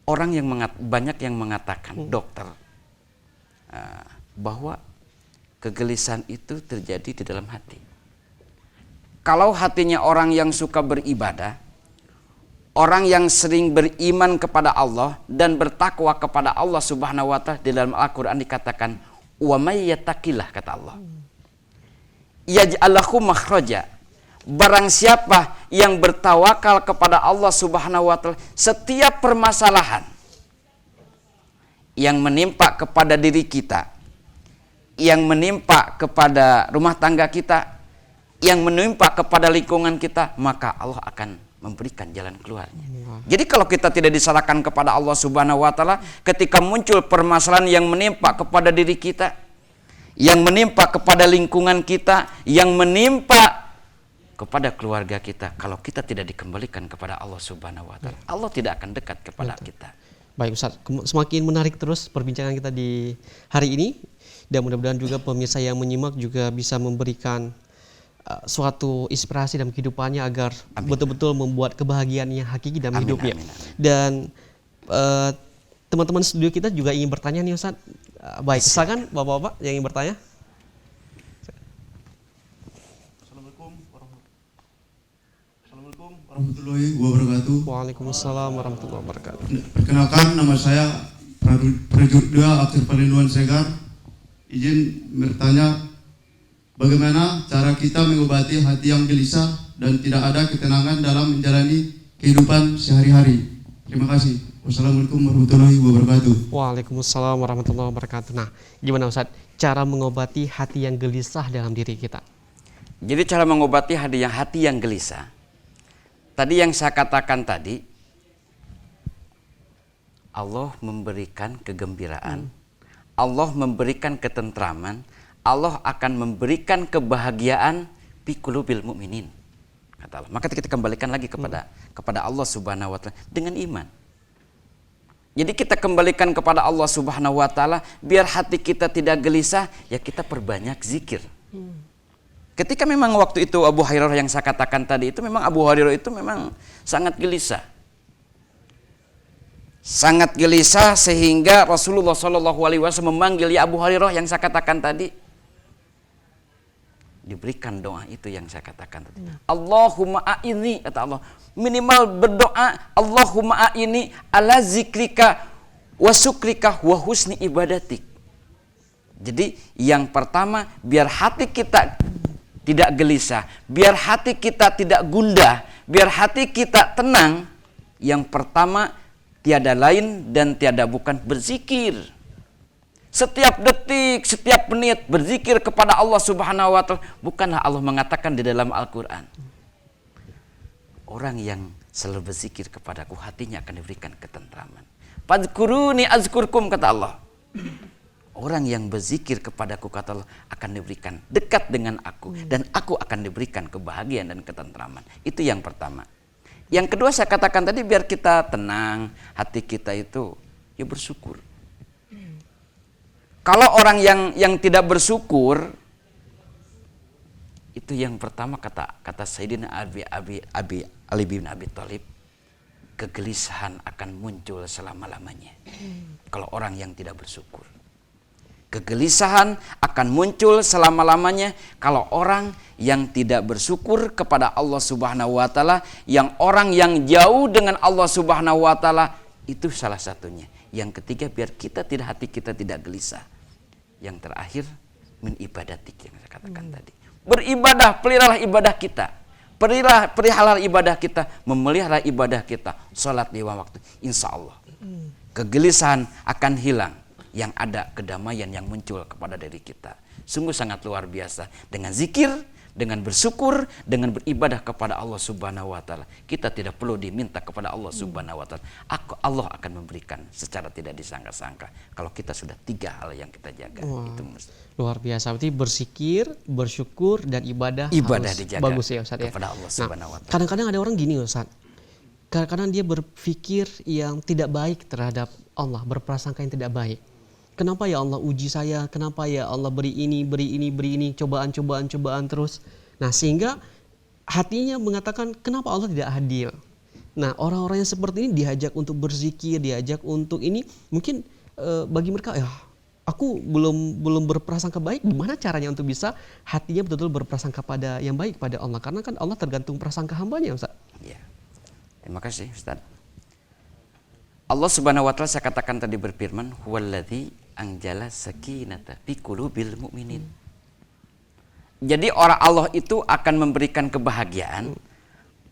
Banyak yang mengatakan dokter bahwa kegelisahan itu terjadi di dalam hati. Kalau hatinya orang yang suka beribadah, orang yang sering beriman kepada Allah dan bertakwa kepada Allah Subhanahu wa taala, di dalam Al-Qur'an dikatakan wa may yattaqillah, kata Allah, yaj'al lahu makhraja. Barang siapa yang bertawakal kepada Allah Subhanahu wa taala, setiap permasalahan yang menimpa kepada diri kita, yang menimpa kepada rumah tangga kita, yang menimpa kepada lingkungan kita, maka Allah akan memberikan jalan keluarnya. Jadi kalau kita tidak diserahkan kepada Allah Subhanahu wa taala, ketika muncul permasalahan yang menimpa kepada diri kita, yang menimpa kepada lingkungan kita, yang menimpa kepada keluarga kita, kalau kita tidak dikembalikan kepada Allah Subhanahu wa taala, Allah tidak akan dekat kepada kita. Baik Ustaz, semakin menarik terus perbincangan kita di hari ini, dan mudah-mudahan juga pemirsa yang menyimak juga bisa memberikan suatu inspirasi dalam kehidupannya agar betul-betul membuat kebahagiaan yang hakiki dalam hidupnya. Amin. Dan teman-teman studio kita juga ingin bertanya nih Ustaz. Baik, silakan Bapak-bapak yang ingin bertanya. Assalamualaikum warahmatullahi wabarakatuh. Waalaikumsalam warahmatullahi wabarakatuh. Perkenalkan, nama saya Prajurit 2 Akhir Perlindungan Segar. Izin bertanya, bagaimana cara kita mengobati hati yang gelisah dan tidak ada ketenangan dalam menjalani kehidupan sehari-hari? Terima kasih. Wassalamualaikum warahmatullahi wabarakatuh. Waalaikumsalam warahmatullahi wabarakatuh. Nah, gimana Ustaz cara mengobati hati yang gelisah dalam diri kita? Jadi cara mengobati hati yang gelisah, tadi yang saya katakan tadi, Allah memberikan kegembiraan, Allah memberikan ketentraman, Allah akan memberikan kebahagiaan fi qulubil mu'minin, kata Allah. Maka kita kembalikan lagi kepada Allah Subhanahu wa taala dengan iman. Jadi kita kembalikan kepada Allah Subhanahu wa taala biar hati kita tidak gelisah, ya kita perbanyak zikir. Ketika memang waktu itu Abu Hurairah yang saya katakan tadi itu, memang Abu Hurairah itu memang sangat gelisah. Sangat gelisah sehingga Rasulullah SAW memanggil ya Abu Hurairah yang saya katakan tadi. Diberikan doa itu yang saya katakan tadi. Allahumma a'inni, kata Allah. Minimal berdoa, Allahumma a'inni ala zikrika wa syukrika wa husni ibadatik. Jadi yang pertama, biar hati kita tidak gelisah, biar hati kita tidak gundah, biar hati kita tenang, yang pertama tiada lain dan tiada bukan berzikir. Setiap detik, setiap menit berzikir kepada Allah Subhanahu wa taala. Bukanlah Allah mengatakan di dalam Al-Qur'an, orang yang selalu berzikir kepadaku, hatinya akan diberikan ketentraman. Fadhkuruni azkurkum, kata Allah. Orang yang berzikir kepadaku, kata Allah, akan diberikan dekat dengan aku, dan aku akan diberikan kebahagiaan dan ketentraman. Itu yang pertama. Yang kedua saya katakan tadi, biar kita tenang, hati kita itu ya bersyukur. Kalau orang yang tidak bersyukur, itu yang pertama kata Sayyidina Ali bin Abi Thalib, kegelisahan akan muncul selama-lamanya. Kalau orang yang tidak bersyukur, kegelisahan akan muncul selama-lamanya kalau orang yang tidak bersyukur kepada Allah Subhanahu wa taala, yang orang yang jauh dengan Allah Subhanahu wa taala, itu salah satunya. Yang ketiga, biar hati kita tidak gelisah. Yang terakhir, min ibadatik yang saya katakan tadi. Beribadah, peliharalah ibadah kita. Peliharalah ibadah kita, memelihara ibadah kita, salat 5 waktu. Insya Allah Kegelisahan akan hilang. Yang ada kedamaian yang muncul kepada diri kita. Sungguh sangat luar biasa. Dengan zikir, dengan bersyukur, dengan beribadah kepada Allah Subhanahu wa taala. Kita tidak perlu diminta kepada Allah Subhanahu wa taala. Allah akan memberikan secara tidak disangka-sangka. Kalau kita sudah 3 hal yang kita jaga. Itu luar biasa. Berarti berzikir, bersyukur, dan ibadah harus dijaga bagus ya Ustaz ya. kepada Allah Subhanahu wa taala. Kadang-kadang ada orang gini Ustaz. Kadang-kadang dia berpikir yang tidak baik terhadap Allah, berprasangka yang tidak baik. Kenapa ya Allah uji saya? Kenapa ya Allah beri ini, cobaan terus. Nah, sehingga hatinya mengatakan kenapa Allah tidak adil. Nah, orang-orang yang seperti ini diajak untuk berzikir, diajak untuk ini, mungkin bagi mereka ya aku belum berprasangka baik. Gimana caranya untuk bisa hatinya betul-betul berprasangka pada yang baik pada Allah? Karena kan Allah tergantung prasangka hambanya, Ustaz. Ya. Terima kasih, Ustaz. Allah Subhanahu wa taala saya katakan tadi berfirman, "Huwallazi anjala sakinata fi qulubil mu'minin." Jadi orang Allah itu akan memberikan kebahagiaan.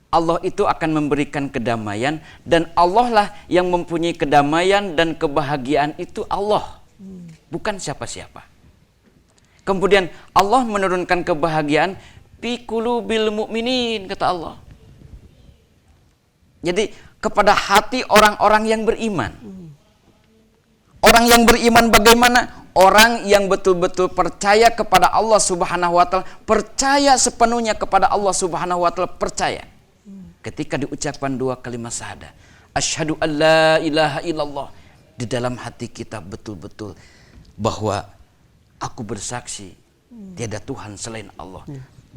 Allah itu akan memberikan kedamaian, dan Allah lah yang mempunyai kedamaian dan kebahagiaan itu Allah. Bukan siapa-siapa. Kemudian Allah menurunkan kebahagiaan fi qulubil mu'minin, kata Allah. Jadi kepada hati orang-orang yang beriman. Orang yang beriman bagaimana? Orang yang betul-betul percaya kepada Allah Subhanahu wa taala, percaya sepenuhnya kepada Allah Subhanahu wa taala, percaya. Ketika diucapkan 2 kalimat syahadah, asyhadu an la ilaha illallah, di dalam hati kita betul-betul bahwa aku bersaksi tiada Tuhan selain Allah.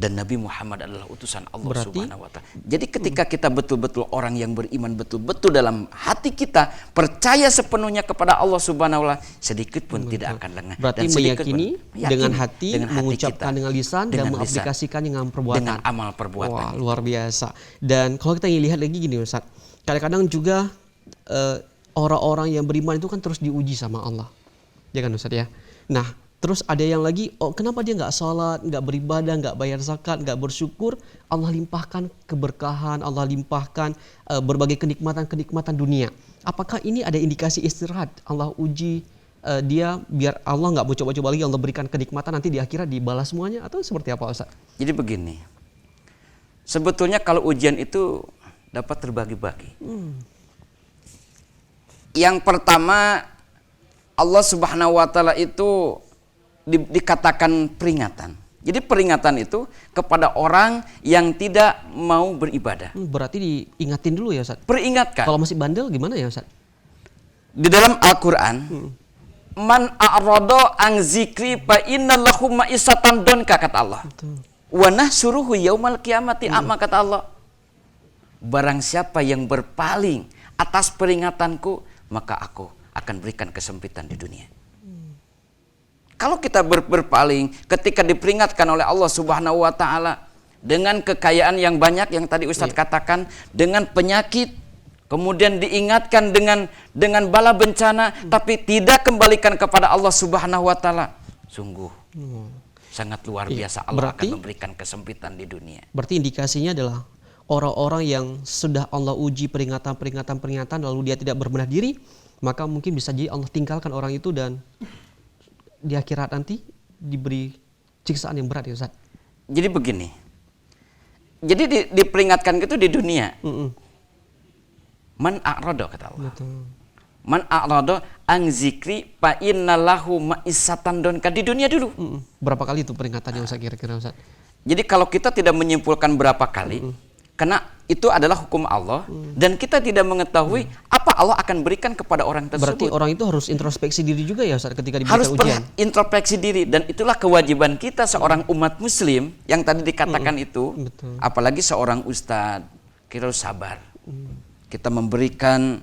Dan Nabi Muhammad adalah utusan Allah Subhanahu wa taala. Jadi ketika kita betul-betul orang yang beriman, betul-betul dalam hati kita percaya sepenuhnya kepada Allah Subhanahu wa taala, sedikit pun tidak akan lengah. Berarti dan meyakini dengan hati, mengucapkan kita, dengan lisan, dan mengaplikasikan dengan perbuatan. Dengan amal perbuatan. Wah, luar biasa. Dan kalau kita lihat lagi gini Ustaz, kadang-kadang juga orang-orang yang beriman itu kan terus diuji sama Allah. Ya kan Ustaz ya? Nah, terus ada yang lagi, kenapa dia nggak sholat, nggak beribadah, nggak bayar zakat, nggak bersyukur? Allah limpahkan keberkahan, Allah limpahkan berbagai kenikmatan dunia. Apakah ini ada indikasi istirahat? Allah uji dia biar Allah nggak mau coba-coba lagi, Allah berikan kenikmatan, nanti di akhirat dibalas semuanya, atau seperti apa Ustaz? Jadi begini, sebetulnya kalau ujian itu dapat terbagi-bagi. Yang pertama, Allah Subhanahu wa taala itu dikatakan peringatan. Jadi peringatan itu kepada orang yang tidak mau beribadah. Berarti diingatin dulu ya Ustaz? Peringatkan. Kalau masih bandel gimana ya Ustaz? Di dalam Al-Quran, man a'rada an zikri fa inna lahu ma'isatan donka, kata Allah. Wa nahsuruhu yaumal qiyamati a'ma, kata Allah. Barang siapa yang berpaling atas peringatanku, maka aku akan berikan kesempitan di dunia. Kalau kita berpaling ketika diperingatkan oleh Allah Subhanahu wa taala dengan kekayaan yang banyak yang tadi Ustadz katakan, dengan penyakit, kemudian diingatkan dengan bala bencana, tapi tidak kembalikan kepada Allah Subhanahu wa taala, sungguh sangat luar biasa. Allah akan memberikan kesempitan di dunia. Berarti indikasinya adalah orang-orang yang sudah Allah uji peringatan lalu dia tidak berbenah diri, maka mungkin bisa jadi Allah tinggalkan orang itu dan di akhirat nanti diberi siksaan yang berat ya Ustaz. Jadi begini. Jadi diperingatkan gitu di dunia. Man a'rada, kata Allah. Betul. Man a'rada an zikri fa inna lahu ma'isatan donka, di dunia dulu. Berapa kali itu peringatannya Ustaz kira-kira Ustaz? Jadi kalau kita tidak menyimpulkan berapa kali, karena itu adalah hukum Allah, dan kita tidak mengetahui apa Allah akan berikan kepada orang tersebut. Berarti orang itu harus introspeksi diri juga ya Ustaz ketika diberikan ujian? Harus introspeksi diri, dan itulah kewajiban kita seorang umat muslim yang tadi dikatakan itu. Betul. Apalagi seorang ustadz, kita harus sabar. Kita memberikan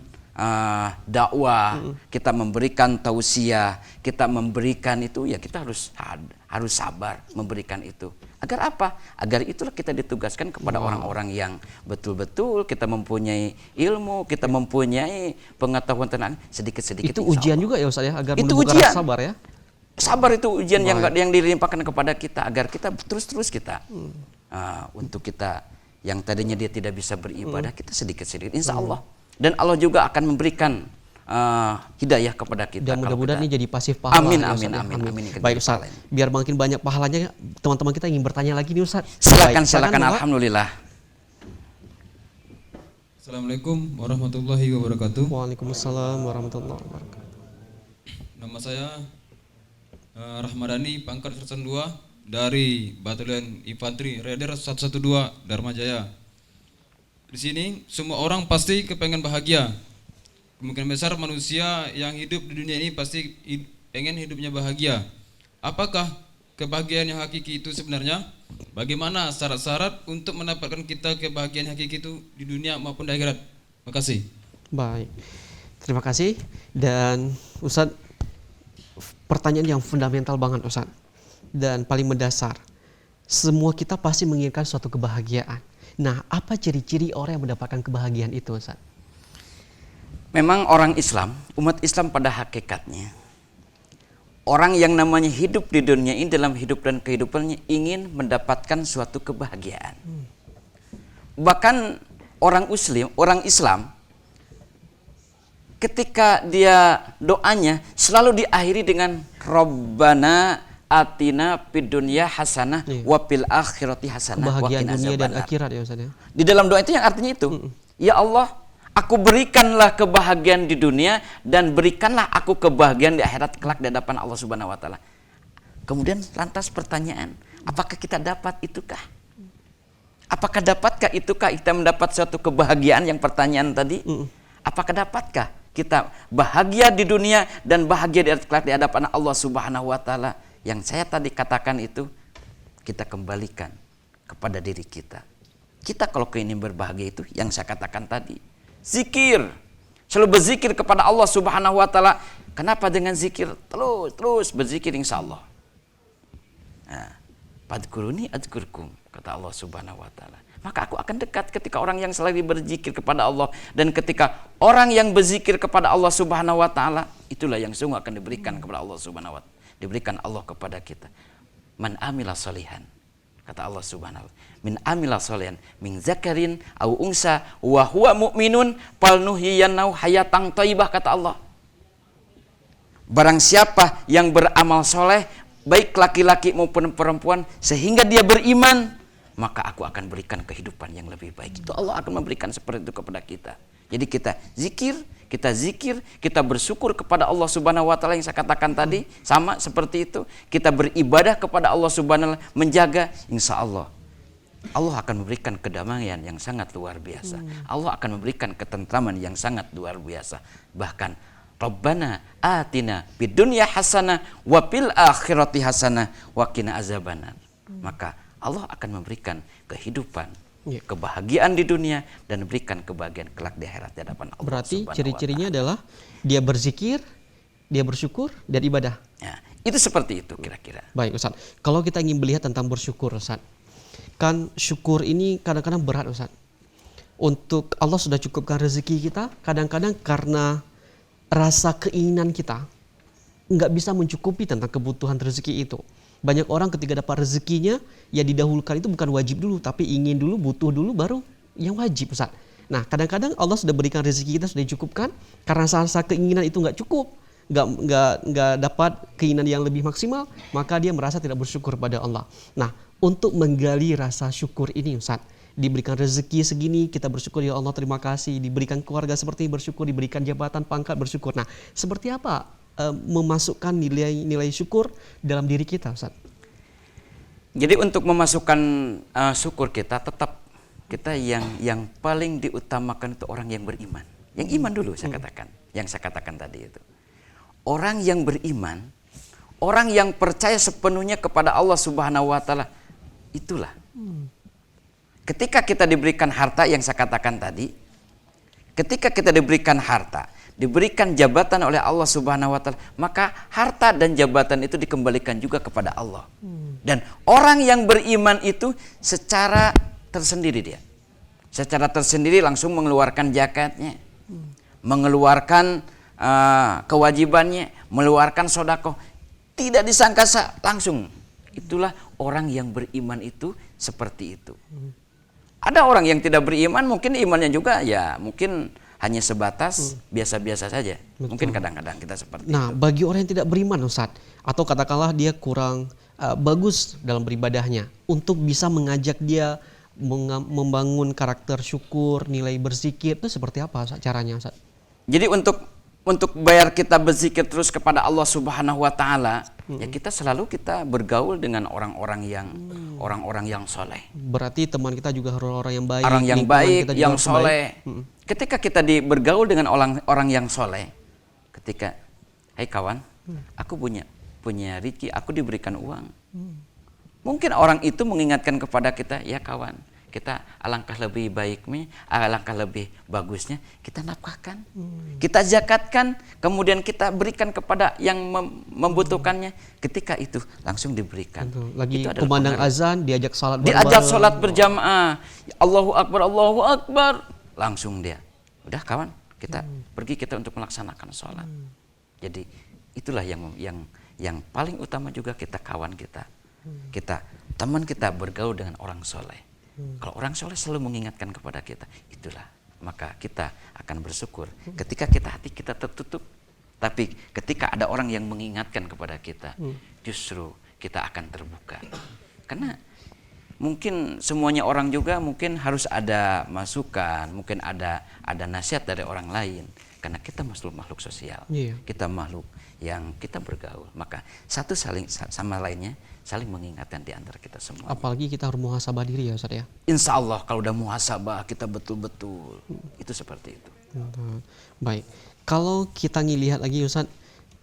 dakwah, kita memberikan tausiah, kita memberikan itu, ya kita harus sabar memberikan itu. Agar apa? Agar itulah kita ditugaskan kepada orang-orang yang betul-betul kita mempunyai ilmu, kita mempunyai pengetahuan tentang sedikit-sedikit. Itu ujian juga ya Ustaz ya, agar itu menumbuhkan ujian. rasa sabar ya. Sabar itu ujian yang dilimpahkan kepada kita, agar kita terus kita untuk kita yang tadinya dia tidak bisa beribadah, kita sedikit-sedikit, insya Allah. Dan Allah juga akan memberikan hidayah kepada kita. Dan kalau mudah-mudahan kita- ini jadi pasif pahala. Amin, ya, amin, Ustaz, ya. amin, amin. Baik Ustaz, biar makin banyak pahalanya, teman-teman kita ingin bertanya lagi nih Ustaz. Silakan, Baik, silakan. Bapak. Alhamdulillah. Assalamualaikum warahmatullahi wabarakatuh. Waalaikumsalam warahmatullahi wabarakatuh. Nama saya Rahmadani, pangkat sersan 2 dari Batalion Infanteri Raider 112 Dharma Jaya. Di sini semua orang pasti kepengen bahagia. Kemungkinan besar manusia yang hidup di dunia ini pasti pengen hidupnya bahagia. Apakah kebahagiaan yang hakiki itu sebenarnya? Bagaimana syarat-syarat untuk mendapatkan kita kebahagiaan hakiki itu di dunia maupun di akhirat? Terima kasih. Baik, terima kasih. Dan Ustadz, pertanyaan yang fundamental banget Ustadz, dan paling mendasar. Semua kita pasti menginginkan suatu kebahagiaan. Nah, apa ciri-ciri orang yang mendapatkan kebahagiaan itu Ustadz? Memang orang Islam, umat Islam pada hakikatnya, orang yang namanya hidup di dunia ini dalam hidup dan kehidupannya ingin mendapatkan suatu kebahagiaan. Bahkan orang Islam ketika dia doanya selalu diakhiri dengan Rabbana atina fid dunya hasanah wa fil akhirati hasanah wa Kebahagiaan qina dunia dan azabannar. akhirat ya Ustadz ya. Di dalam doa itu yang artinya itu, ya Allah, aku berikanlah kebahagiaan di dunia dan berikanlah aku kebahagiaan di akhirat kelak di hadapan Allah Subhanahu wa taala. Kemudian lantas pertanyaan, apakah kita dapat itukah? Apakah dapatkah itukah kita mendapat suatu kebahagiaan yang pertanyaan tadi? Apakah dapatkah kita bahagia di dunia dan bahagia di akhirat kelak di hadapan Allah Subhanahu wa taala? Yang saya tadi katakan itu kita kembalikan kepada diri kita. Kita kalau ingin berbahagia itu yang saya katakan tadi, zikir, selalu berzikir kepada Allah Subhanahu wa taala. Kenapa dengan zikir? Terus berzikir insyaallah. Nah, fadkuruni adzkurkum, kata Allah Subhanahu wa taala. Maka aku akan dekat ketika orang yang selalu berzikir kepada Allah, dan ketika orang yang berzikir kepada Allah Subhanahu wa taala, itulah yang sungguh akan diberikan kepada Allah Subhanahu wa taala. Diberikan Allah kepada kita. Man amila solihan, kata Allah Subhanahu wa taala, min amila solihan min zakarin au unsa wa huwa mu'minun falnuhyiyannahu hayatan thayyibah, kata Allah. Barang siapa yang beramal soleh, baik laki-laki maupun perempuan, sehingga dia beriman, maka aku akan berikan kehidupan yang lebih baik. Itu Allah akan memberikan seperti itu kepada kita. Jadi kita zikir, kita bersyukur kepada Allah Subhanahu wa taala yang saya katakan tadi, sama seperti itu. Kita beribadah kepada Allah Subhanahu wa taala, menjaga, insya Allah Allah akan memberikan kedamaian yang sangat luar biasa. Allah akan memberikan ketentraman yang sangat luar biasa. Bahkan Rabbana atina fid dunya hasanah wa fil akhirati hasanah wa qina azabannar. Maka Allah akan memberikan kehidupan, kebahagiaan di dunia, dan berikan kebahagiaan kelak di akhirat di hadapan Allah. Berarti Subhanahu wa ciri-cirinya ta'ala. adalah dia berzikir, dia bersyukur, dan ibadah. Ya, itu seperti itu kira-kira. Baik Ustaz, kalau kita ingin melihat tentang bersyukur Ustaz, kan syukur ini kadang-kadang berat Ustaz. Untuk Allah sudah cukupkan rezeki kita, kadang-kadang karena rasa keinginan kita nggak bisa mencukupi tentang kebutuhan rezeki itu. Banyak orang ketika dapat rezekinya, ya didahulukan itu bukan wajib dulu, tapi ingin dulu, butuh dulu, baru yang wajib Ustaz. Nah kadang-kadang Allah sudah berikan rezeki kita, sudah dicukupkan, karena rasa keinginan itu nggak cukup, nggak dapat keinginan yang lebih maksimal, maka dia merasa tidak bersyukur pada Allah. Nah untuk menggali rasa syukur ini Ustaz, diberikan rezeki segini kita bersyukur, ya Allah terima kasih, diberikan keluarga seperti ini bersyukur, diberikan jabatan pangkat bersyukur. Nah seperti apa memasukkan nilai-nilai syukur dalam diri kita Ustaz? Jadi untuk memasukkan syukur kita, tetap kita yang paling diutamakan itu orang yang beriman. Yang iman dulu saya katakan, yang saya katakan tadi itu. Orang yang beriman, orang yang percaya sepenuhnya kepada Allah Subhanahu wa taala, itulah. Ketika kita diberikan harta yang saya katakan tadi, ketika kita diberikan harta, diberikan jabatan oleh Allah Subhanahu wa taala, maka harta dan jabatan itu dikembalikan juga kepada Allah. Dan orang yang beriman itu secara tersendiri dia. Secara tersendiri langsung mengeluarkan zakatnya, mengeluarkan kewajibannya, mengeluarkan sedekah. Tidak disangka langsung. Itulah orang yang beriman itu seperti itu. Ada orang yang tidak beriman, mungkin imannya juga ya mungkin hanya sebatas biasa-biasa saja. Mungkin kadang-kadang kita seperti Nah, bagi orang yang tidak beriman Ustaz, atau katakanlah dia kurang bagus dalam beribadahnya, untuk bisa mengajak dia membangun karakter syukur, nilai berzikir, itu seperti apa Ustaz, caranya Ustaz? Jadi untuk bayar kita berzikir terus kepada Allah Subhanahu wa taala, ya kita selalu bergaul dengan orang-orang yang soleh. Berarti teman kita juga harus orang yang baik, Orang yang lingkungan baik, kita juga yang harus soleh. baik. Ketika kita bergaul dengan orang yang soleh, ketika, hai kawan, aku punya rezeki, aku diberikan uang. Mungkin orang itu mengingatkan kepada kita, ya kawan, kita alangkah lebih baiknya, alangkah lebih bagusnya kita nafkahkan, kita zakatkan, kemudian kita berikan kepada yang membutuhkannya. Ketika itu langsung diberikan. Lagi Itu adalah kumandang pengaruh. azan, diajak salat Diajak bareng-bareng. sholat berjamaah, Allahu Akbar, langsung dia, udah kawan, kita pergi kita untuk melaksanakan sholat. Jadi itulah yang paling utama juga kita kawan kita, teman kita bergaul dengan orang soleh. Kalau orang soleh selalu mengingatkan kepada kita, itulah maka kita akan bersyukur. Ketika hati kita tertutup, tapi ketika ada orang yang mengingatkan kepada kita, justru kita akan terbuka. Karena mungkin semuanya orang juga mungkin harus ada masukan, mungkin ada nasihat dari orang lain. Karena kita makhluk sosial, kita makhluk yang kita bergaul. Maka satu saling sama lainnya saling mengingatkan di antara kita semua. Apalagi kita harus muhasabah diri ya Ustaz ya. Insya Allah kalau udah muhasabah kita betul-betul itu seperti itu. Baik, kalau kita ngelihat lagi Ustaz,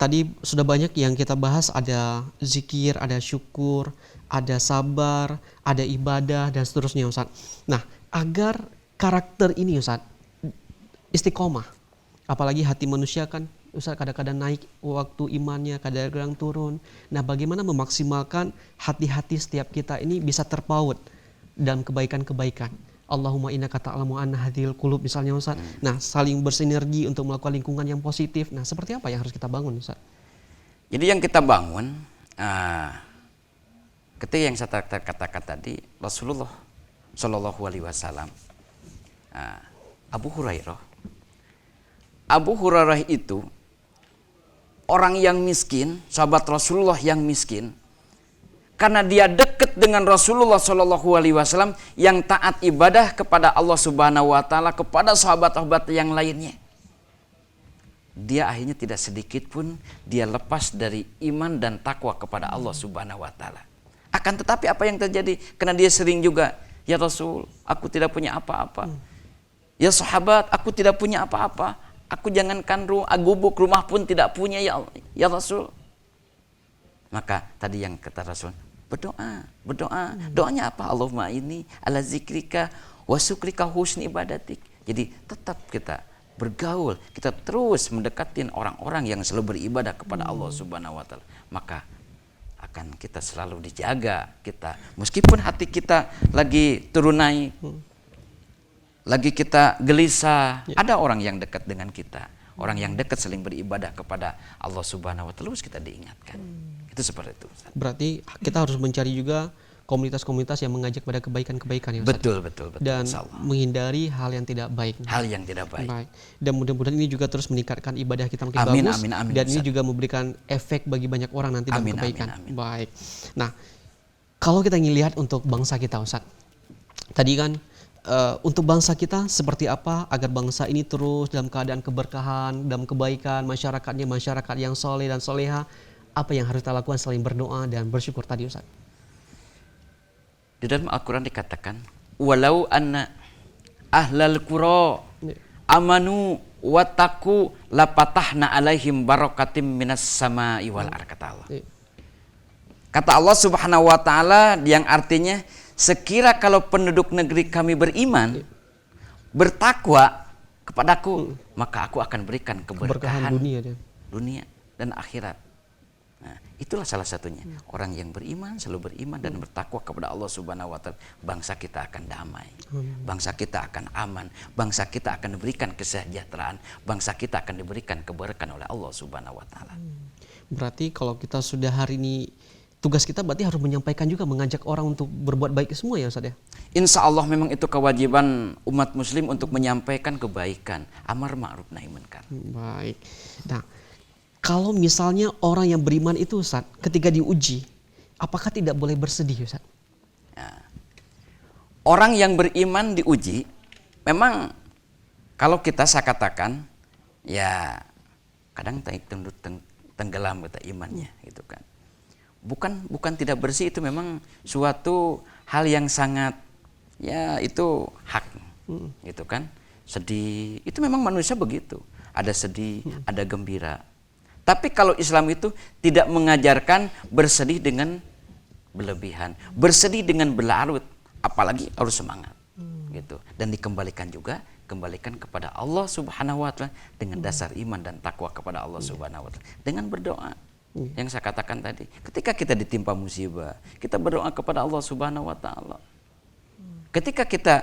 tadi sudah banyak yang kita bahas, ada zikir, ada syukur, ada sabar, ada ibadah dan seterusnya Ustaz. Nah, agar karakter ini Ustaz istiqomah, apalagi hati manusia kan Ustaz kadang-kadang naik waktu imannya, kadang-kadang turun. Nah, bagaimana memaksimalkan hati-hati setiap kita ini bisa terpaut dalam kebaikan-kebaikan. Allahumma innaka ta'lamu anna hadhil qulub misalnya Ustaz. Nah, saling bersinergi untuk melakukan lingkungan yang positif. Nah, seperti apa yang harus kita bangun Ustaz? Jadi yang kita bangun, ketika yang saya katakan tadi, Rasulullah Shallallahu Alaihi Wasallam, Abu Hurairah itu orang yang miskin, sahabat Rasulullah yang miskin, karena dia dekat dengan Rasulullah Shallallahu Alaihi Wasallam yang taat ibadah kepada Allah Subhanahu Wa Taala, kepada sahabat-sahabat yang lainnya, dia akhirnya tidak sedikit pun dia lepas dari iman dan takwa kepada Allah Subhanahu Wa Taala. Akan tetapi apa yang terjadi? Karena dia sering juga, ya Rasul, aku tidak punya apa-apa. Ya sahabat, aku tidak punya apa-apa. Aku jangankan gubuk, rumah pun tidak punya ya Rasul. Maka tadi yang kata Rasul, berdoa. Doanya apa? Allahumma inni ala zikrika wa syukrika husni ibadatik. Jadi tetap kita bergaul, kita terus mendekatin orang-orang yang selalu beribadah kepada Allah Subhanahu wa taala. Maka akan kita selalu dijaga kita. Meskipun hati kita lagi turun naik, lagi kita gelisah, ada orang yang dekat dengan kita. Orang yang dekat saling beribadah kepada Allah Subhanahu wa taala, terus kita diingatkan. Itu seperti itu. Berarti kita harus mencari juga komunitas-komunitas yang mengajak pada kebaikan-kebaikan ya Ustaz. Betul. Dan menghindari hal yang tidak baik. Hal yang tidak baik. Dan mudah-mudahan ini juga terus meningkatkan ibadah kita makin bagus. Amin, dan ini Ustaz. juga memberikan efek bagi banyak orang nanti dalam kebaikan. Amin. Baik. Nah, kalau kita ngelihat untuk bangsa kita Ustaz, tadi kan untuk bangsa kita seperti apa agar bangsa ini terus dalam keadaan keberkahan, dalam kebaikan, masyarakatnya masyarakat yang soleh dan soleha, apa yang harus kita lakukan selain berdoa dan bersyukur tadi Ustaz? Di dalam Al-Quran dikatakan, walau anna ahlal qura amanu wattaqu lapatahna alaihim barakatim minas sama'i wal ardh, kata Allah. Kata Allah Subhanahu wa taala yang artinya, sekira kalau penduduk negeri kami beriman, bertakwa kepadaku, maka aku akan berikan keberkahan dunia dan akhirat. Nah, itulah salah satunya. Orang yang beriman, selalu beriman dan bertakwa kepada Allah Subhanahu wa taala, bangsa kita akan damai. Bangsa kita akan aman, bangsa kita akan diberikan kesejahteraan, bangsa kita akan diberikan keberkahan oleh Allah Subhanahu wa taala. Berarti kalau kita sudah hari ini tugas kita berarti harus menyampaikan juga, mengajak orang untuk berbuat baik semua ya Ustaz ya. Insya Allah memang itu kewajiban umat muslim untuk menyampaikan kebaikan, amar ma'ruf nahi munkar. Baik. Nah, kalau misalnya orang yang beriman itu Ustaz, ketika diuji, apakah tidak boleh bersedih Ustaz? Orang yang beriman diuji, memang kalau saya katakan, ya kadang tenggelam kita imannya gitu kan. Bukan tidak bersih, itu memang suatu hal yang sangat, ya itu hak gitu kan. Sedih, itu memang manusia begitu. Ada sedih, ada gembira. Tapi kalau Islam itu tidak mengajarkan bersedih dengan berlebihan, bersedih dengan berlarut, apalagi harus semangat gitu. Dan kembalikan kepada Allah Subhanahu wa taala dengan dasar iman dan takwa kepada Allah Subhanahu wa taala, dengan berdoa. Yang saya katakan tadi, ketika kita ditimpa musibah, kita berdoa kepada Allah Subhanahu wa taala. Ketika kita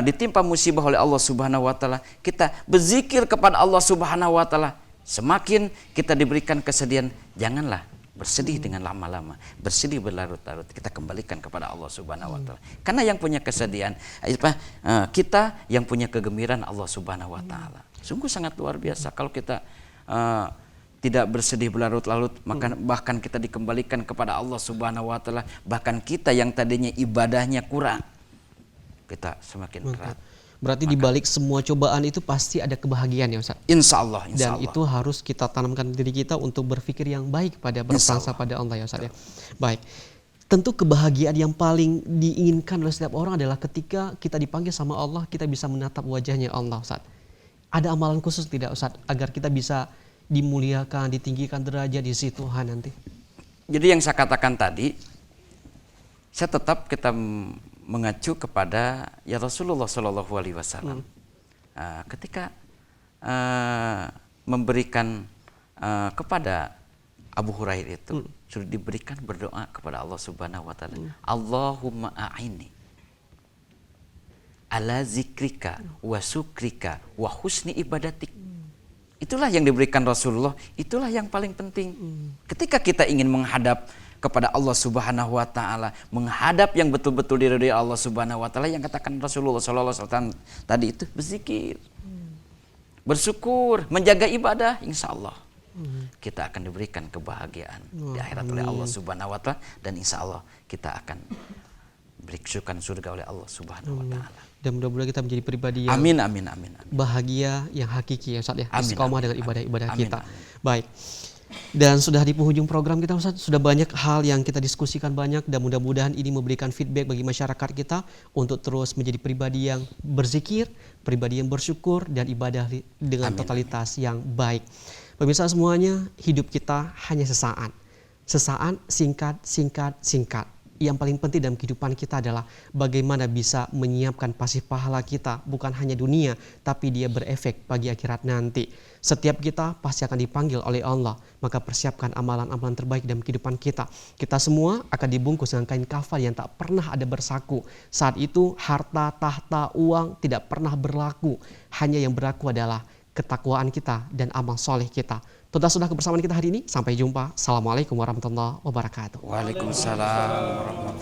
ditimpa musibah oleh Allah Subhanahu wa taala, kita berzikir kepada Allah Subhanahu wa taala. Semakin kita diberikan kesedihan, janganlah bersedih dengan lama-lama, bersedih berlarut-larut. Kita kembalikan kepada Allah Subhanahu wa taala. Karena yang punya kesedihan, kita yang punya kegembiraan Allah Subhanahu wa taala. Sungguh sangat luar biasa kalau kita tidak bersedih berlarut-larut, maka bahkan kita dikembalikan kepada Allah Subhanahu wa taala. Bahkan kita yang tadinya ibadahnya kurang, kita semakin erat. Berarti di balik semua cobaan itu pasti ada kebahagiaan ya Ustaz. Insya Allah. Dan itu harus kita tanamkan diri kita untuk berpikir yang baik pada berbangsa pada Allah ya Ustaz ya. Baik. Tentu kebahagiaan yang paling diinginkan oleh setiap orang adalah ketika kita dipanggil sama Allah, kita bisa menatap wajahnya Allah Ustaz. Ada amalan khusus tidak Ustaz agar kita bisa dimuliakan, ditinggikan derajat di sisi Tuhan nanti? Jadi yang saya katakan tadi, saya tetap kita mengacu kepada ya Rasulullah Shallallahu Alaihi Wasallam. Ketika memberikan kepada Abu Hurairah itu sudah diberikan berdoa kepada Allah Subhanahu Wa Taala. Allahumma a'ini ala zikrika wa sukrika wa husni ibadatik. Itulah yang diberikan Rasulullah, itulah yang paling penting. Ketika kita ingin menghadap kepada Allah Subhanahu wa taala, menghadap yang betul-betul diridhai Allah Subhanahu wa taala, yang katakan Rasulullah sallallahu alaihi wasallam tadi itu berzikir. Bersyukur, menjaga ibadah, insyaallah kita akan diberikan kebahagiaan di akhirat oleh Allah Subhanahu wa taala, dan insyaallah kita akan diberikan surga oleh Allah Subhanahu wa taala. Dan mudah-mudahan kita menjadi pribadi yang amin. bahagia, yang hakiki ya Ustaz ya, istiqomah dengan ibadah-ibadah kita. Amin. Baik. Dan sudah di penghujung program kita Ustaz, sudah banyak hal yang kita diskusikan banyak, dan mudah-mudahan ini memberikan feedback bagi masyarakat kita untuk terus menjadi pribadi yang berzikir, pribadi yang bersyukur, dan ibadah dengan totalitas yang baik. Pemirsa semuanya, hidup kita hanya sesaat. Sesaat, singkat. Yang paling penting dalam kehidupan kita adalah bagaimana bisa menyiapkan pasif pahala kita, bukan hanya dunia, tapi dia berefek bagi akhirat nanti. Setiap kita pasti akan dipanggil oleh Allah, maka persiapkan amalan-amalan terbaik dalam kehidupan kita. Kita semua akan dibungkus dengan kain kafan yang tak pernah ada bersaku. Saat itu harta, tahta, uang tidak pernah berlaku. Hanya yang berlaku adalah ketakwaan kita dan amal soleh kita. Sudah kebersamaan kita hari ini. Sampai jumpa. Assalamualaikum warahmatullahi wabarakatuh. Waalaikumsalam warahmatullahi wabarakatuh.